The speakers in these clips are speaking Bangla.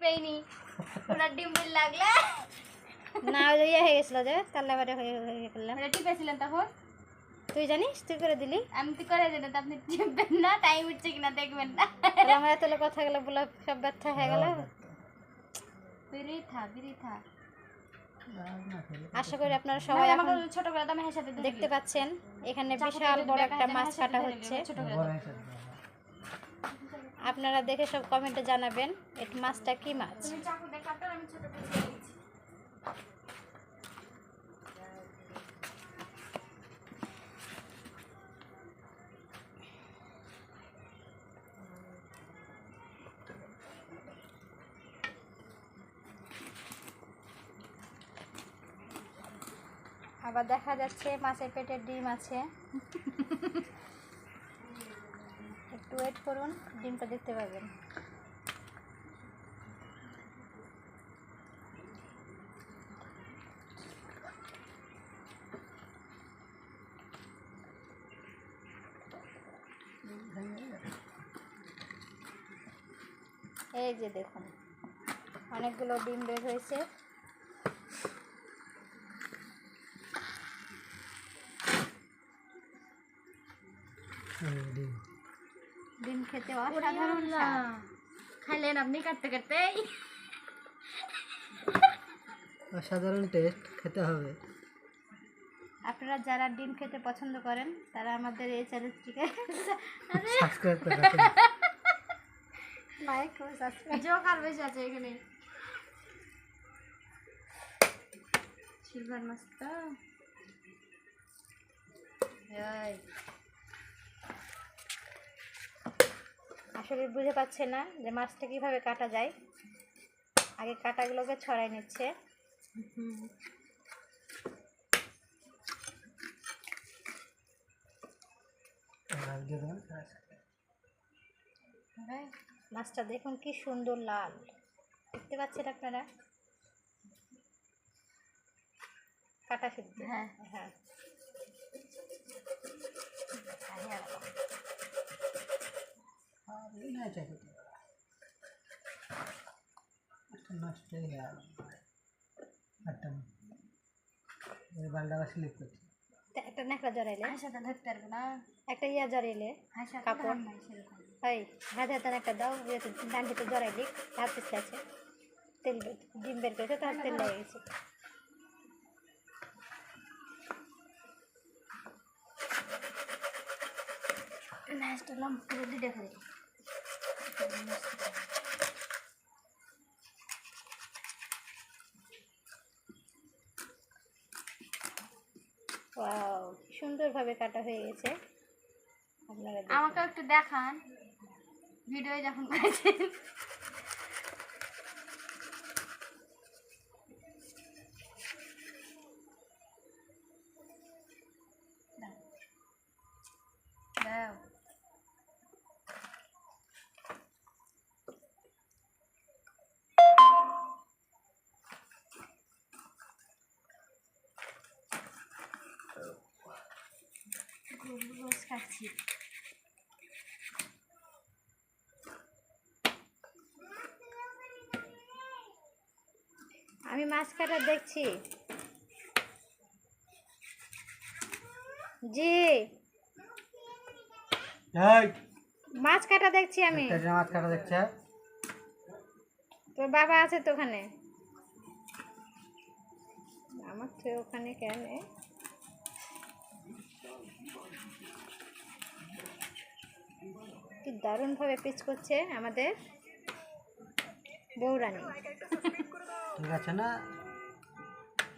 পেইনি পুরো ডিম বিল লাগলে না ওই ইয়ে হয়ে গেছিল যে তাল্লাবারে হয়ে করলাম। এটা টিপেছিলেন তখন? তুই জানিস, তুই করে দিলি। আমি তো করে দিলে তো আপনি টিপবেন না, টাইম উঠছে কিনা দেখবেন না। তাহলে আমার এত কথা গেলো বলে সব ব্যর্থ হয়ে গেল। বিরিথা আশা করি আপনারা সবাই এখন ছোট করে দামে সাথে দেখতে পাচ্ছেন এখানে বিশাল বড় একটা মাছ কাটা হচ্ছে। আপনারা দেখে সব কমেন্টে জানাবেন এই মাছটা কি মাছ। তুমি চাকু দিয়ে কাটো, আমি ছোট করে দিচ্ছি। আবার দেখা যাচ্ছে মাছের পেটের ডিম আছে। একটু ওয়েট করুন, ডিমটা দেখতে পাবেন। এই যে দেখুন অনেকগুলো ডিম বের হয়েছে। ডিম খেতে অসাধারণ স্বাদ। খাইলেন আপনি কাটতে কাটতে? অসাধারণ টেস্ট, খেতে হবে। আপনারা যারা ডিম খেতে পছন্দ করেন তারা আমাদের এই চ্যানেলটিকে সাবস্ক্রাইব করে রাখুন। লাইক ও সাবস্ক্রাইব। জোক আর বেশি আছে এখানে। সিলভার মাছ তো আসলে বুঝে পাচ্ছে না যে মাছটা কিভাবে কাটা যায়। আগে কাটাগুলোকে ছড়াই নিচ্ছে। মাছটা দেখুন কি সুন্দর লাল, দেখতে পাচ্ছেন আপনারা। কাটা শুদ্ধ। হ্যাঁ হ্যাঁ একটা নেকড়া জড়াইলে, সাথে ধরতে পারবো না। একটা ইয়া জড়াইলে কাপড়, এই হাতে হাতে একটা দাও, ডান্ডিতে জড়াইলি হাত পিছতে আছে, তেল ডিম বের করেছে, তার তেল লেগে গেছে। মাছটা লম্বা করে দিতে খাই। ওয়াও, সুন্দরভাবে কাটা হয়ে গেছে। আপনারা আমাকে একটু দেখান ভিডিও যখন করেছেন। দাও রোজ খাচ্ছি। আমি মাছ কাটা দেখছি। জি, মাছ কাটা দেখছি আমি। মাছ কাটা দেখছে তোর বাবা আছে তো ওখানে? আমার তো ওখানে কেন? কি দারুণ ভাবে পিচ করছে আমাদের বউরানী। ঠিক আছে না?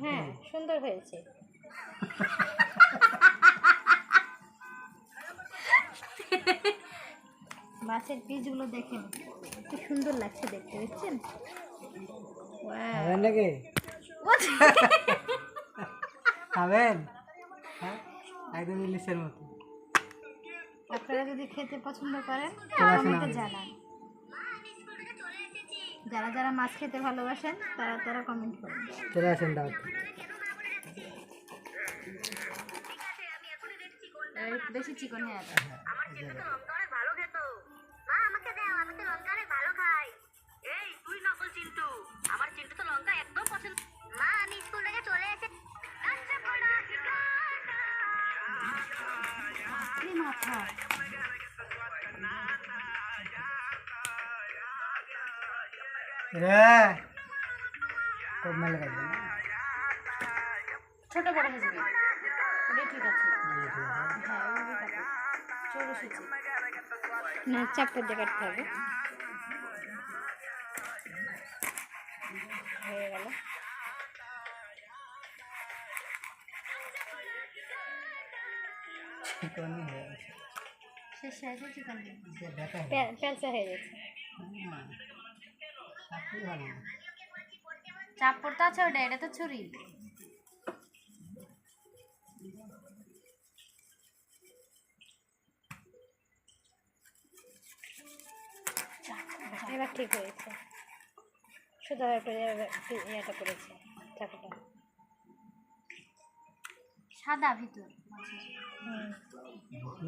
হ্যাঁ, সুন্দর হয়েছে। মাছের পিসগুলো দেখেন কি সুন্দর লাগছে দেখতে, বুঝছেন? নাকি খাবেন? একদম ইলিশের মতো। আপনারা যদি খেতে পছন্দ করেন চলে আসেন কমেন্টে আমাদের। জানান। যারা যারা মাছ খেতে ভালোবাসেন তারা তারা কমেন্ট করুন। চলে আসেন দাওয়াত। বেশি চিকন হয়ে যাবে। আমার চেয়ে তো লঙ্কা অনেক ভালো খেত। মা আমাকে দাও, আমি তো লঙ্কা অনেক ভালো খাই। এই তুই নকল রে খুব মেলে কাটবে না ছোট বড় হয়ে যাবে ওটাই ঠিক আছে হ্যাঁ ওইভাবে কাটো চৌরস হচ্ছে না চাপড় দিয়ে কাটতে হবে। হয়ে গেল। চিকনই হয়ে গেছে শেষ হয়েছে চিকেন যে দেখা প্যালসা হয়ে গেছে। আপনি ভালো না চাপড় তো আছে ওটা, এটা তো ছুরি। এবার ঠিক হয়েছে, শুধু একটু ইয়েটা করেছে চাকুটা। সাদা ভিতর মাছের।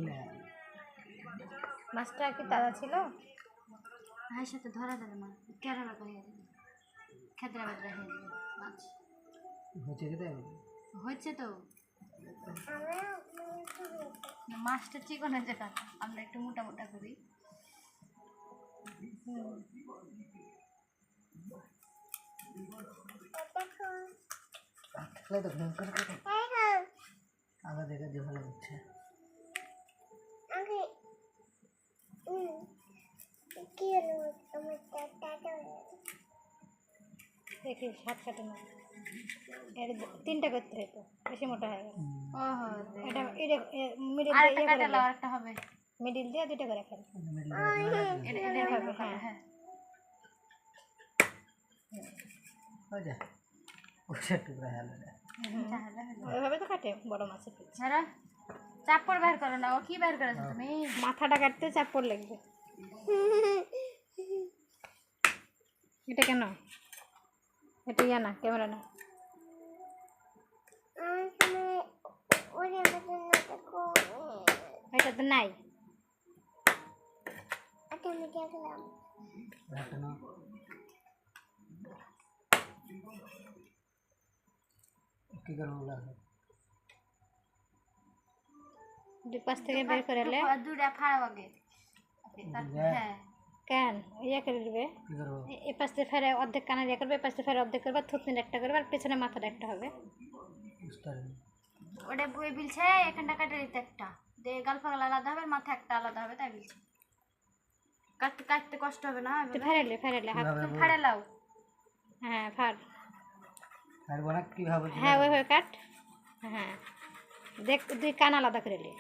না মাছটা কি তাজা ছিল? ভাইয়ের সাথে ধরা যাবে না, কেরালা হয়ে যাবে, খেতরা বেতরা হয়ে যাবে মাছ। হচ্ছে কি তাই হচ্ছে তো না, মাছটা চিকন হয়েছে কাটা, আমরা একটু মোটা মোটা করি। থাকলে তো আবার দেখে দিয়ে ভালো হচ্ছে দেখি হাত কাটে না, এর তিনটা করতে হতো, বেশি মোটা হয়ে গেল। ওহো এটা এটা মিডিল আরেকটা দিয়ে কাটালো, আরেকটা হবে। মিডিল দিয়ে দুটো করে ফেল। এটা এটা হবে, হ্যাঁ হ্যাঁ। हो जा उसे टुकड़ा है ले তাহলে হলো। ওইভাবে তো কাটে বড় মাছের পিস। যারা চাপড় বের করো না, ও কি বের করেছো তুমি? মাথাটা কাটতে চাপড় লাগবে। এটা কেন? এটা ইয়া না, ক্যামেরা না। এটা তো নাই। घटना কি করবো দুই পাশ থেকে বের করে এলে দুটা ফাড়াও আগে। হ্যাঁ কেন ইয়ে করে দেবে, কি করবো এ পাশ দিয়ে ফেরে অর্ধেক কানা ইয়ে করবে, এ পাশ দিয়ে ফেরে অর্ধেক করবে, থুতনির একটা করবে, আর পেছনে মাথাটা একটা হবে। বুঝতে পারিনি ওটা বই বিলছে এখানটা কাটে দিতে একটা দিয়ে গাল ফাগাল আলাদা হবে, মাথা একটা আলাদা হবে, তাই বিলছে। কাটতে কাটতে কষ্ট হবে না? তো ফেরেলে ফেরেলে হাত কিভাবে ফাড়ে লাও। হ্যাঁ ফাড়, আর বলা কিভাবে হ্যাঁ ওইভাবে কাট। হ্যাঁ দেখ দুই কান আলাদা করে লে,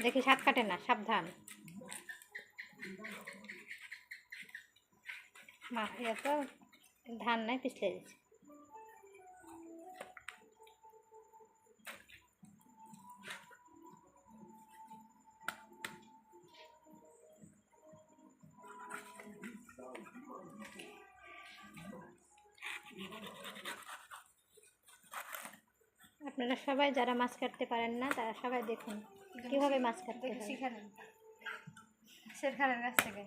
দেখি হাত কাটে না, সাবধান। মা ইয়ে তো ধান নাই, পিছলে দিচ্ছে। আপনারা সবাই যারা মাছ কাটতে পারেন না তারা সবাই দেখুন কিভাবে মাছ কাটতে দেখে হয়। শিখে নেন শেরখানের কাছ থেকে।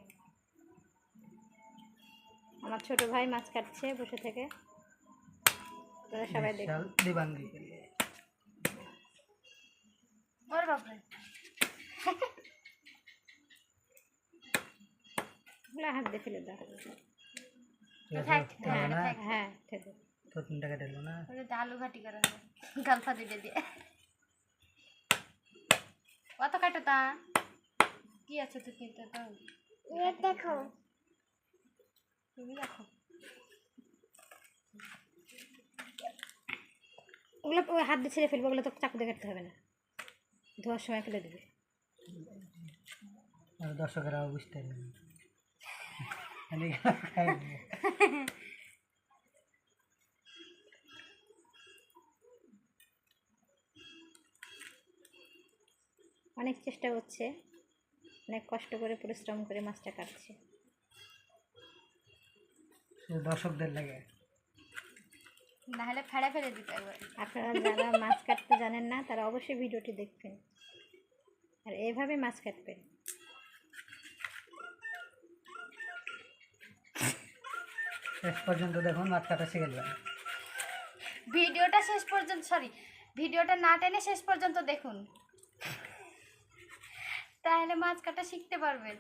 আমার ছোট ভাই মাছ কাটছে বসে থেকে, তোরা সবাই দেখুন। দিবাঙ্গি के लिए ওর বাপরে হাত দিয়ে ফেলে দাও। থাক হ্যাঁ না হ্যাঁ ঠিক আছে। তো 3 টাকা দিলো না ওটা তো আলু ঘাটি করে গালফা দিতে দিয়ে কত কাটো তা কি আছে তো কিনতে তো দেখো তুমি দেখো। ওগুলো ওই হাত দিয়ে ছেড়ে ফেলবে, ওগুলো তো চাকু দিয়ে কাটতে হবে না, ধোয়ার সময় ফেলে দেবে। আর দর্শকেরা বুঝতে পারবে অনেক চেষ্টা করছে, অনেক কষ্ট করে পরিশ্রম করে মাছটা কাটছে। দর্শকদের লাগে না হলে ফেড়ে ফেলে দিতে হবে। আপনারা যারা মাছ কাটতে জানেন না তারা অবশ্যই ভিডিওটি দেখবেন আর এইভাবে মাছ কাটবেন। শেষ পর্যন্ত দেখুন মাছ কাটা শিখে যাবেন। ভিডিওটা শেষ পর্যন্ত ভিডিওটা না টেনে শেষ পর্যন্ত দেখুন, তাহলে মাছ কাটা শিখতে পারবেন।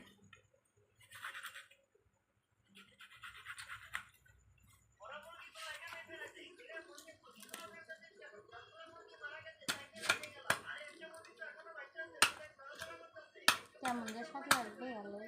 চামচের সাথে লাগবে ভালো।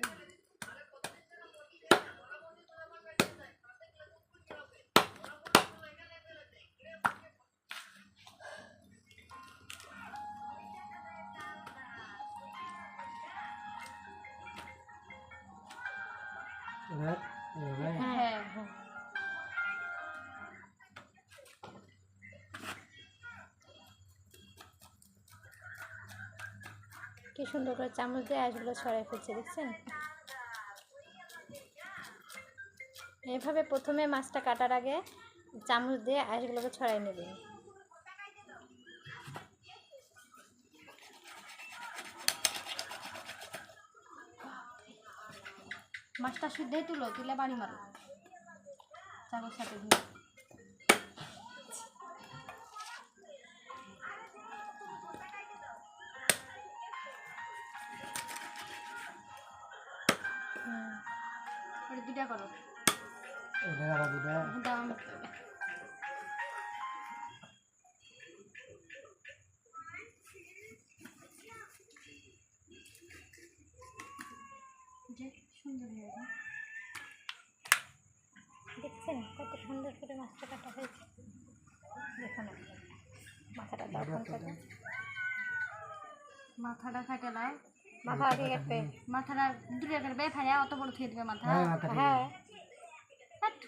এবার এভাবে হ্যাঁ কি সুন্দর করে চামচ দিয়ে আঁশগুলো ছড়াই ফেলছে, দেখছেন? এভাবে প্রথমে মাছটা কাটার আগে চামচ দিয়ে আঁশগুলোকে ছড়াই নেবেন। মাছটা শুদ্ধই তুলো, তুলে বাড়ি মারো চাকুর সাথে দিয়ে। ওটা দুটা করো, এটা আবার দুটা দাও আমি যে সুন্দর হয়ে গেল। দেখছেন কত সুন্দর করে মাছটা কাটা হয়েছে? দেখুন আপনারা মাথাটা দাও কোনটাতে? মাথাটা কাটে নাও, মাথা আগে কাটবে। মাথাটা দুটো করবে ফায়া, অত বড় থেকে দেবে মাথা। হ্যাঁ মাথা হ্যাঁ,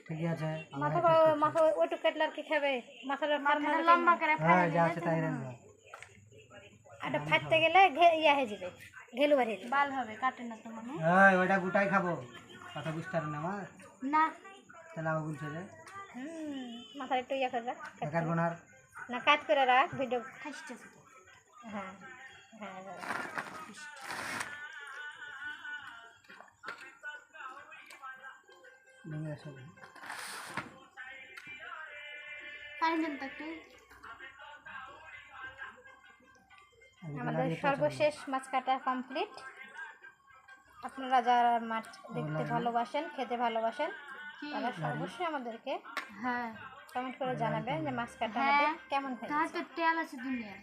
ঠিকই আছে। মাথা মাথা ওটু কাটলে আর কি খাবে? মাথাটা মাথাটা লম্বা করে হ্যাঁ ফায়া যা আছে তাই রাখবো। এটা ফাটতে গেলে ইয়া হয়ে যাবে, ঘেলু বাড়িয়ে যাবে। বাল হবে, কাটে না তো মানে। এই ওটা গোটাই খাবো, কথা বুঝতে পারেন না আমার। না তাহলে আবার বলছে যে মাথাটা একটু ইয়া করে রাখ, বেকার বোনার না কাট করে রাখ ভিডিও। খাইছে তো। হ্যাঁ হ্যাঁ হ্যাঁ। ভেঙে আসে। পানি দেন তো একটু। আমাদের সর্বশেষ মাছ কাটা কমপ্লিট। আপনারা যারা মাছ দেখতে ভালোবাসেন, খেতে ভালোবাসেন, তারা অবশ্যই আমাদেরকে হ্যাঁ কমেন্ট করে জানাবেন যে মাছ কাটা হ্যাঁ। আমাদের কেমন হয়েছে। তার তো তেল আছে দুনিয়া।